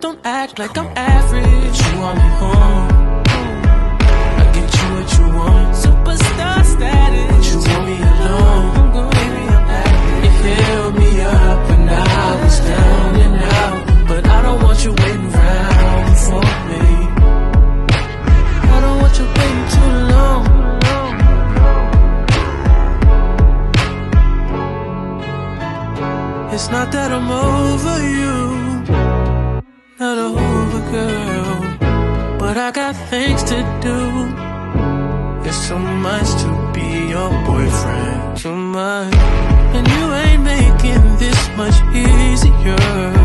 Don't act like I'm average. You want me home, I get you what you want. Superstar status, but you want me alone. Baby, I'm acting. You held me up when I was down and out, but I don't want you waiting around for me. I don't want you waiting too long. It's not that I'm over you, not over, girl, but I got things to do. It's so much to be your boyfriend, too much, and you ain't making this much easier.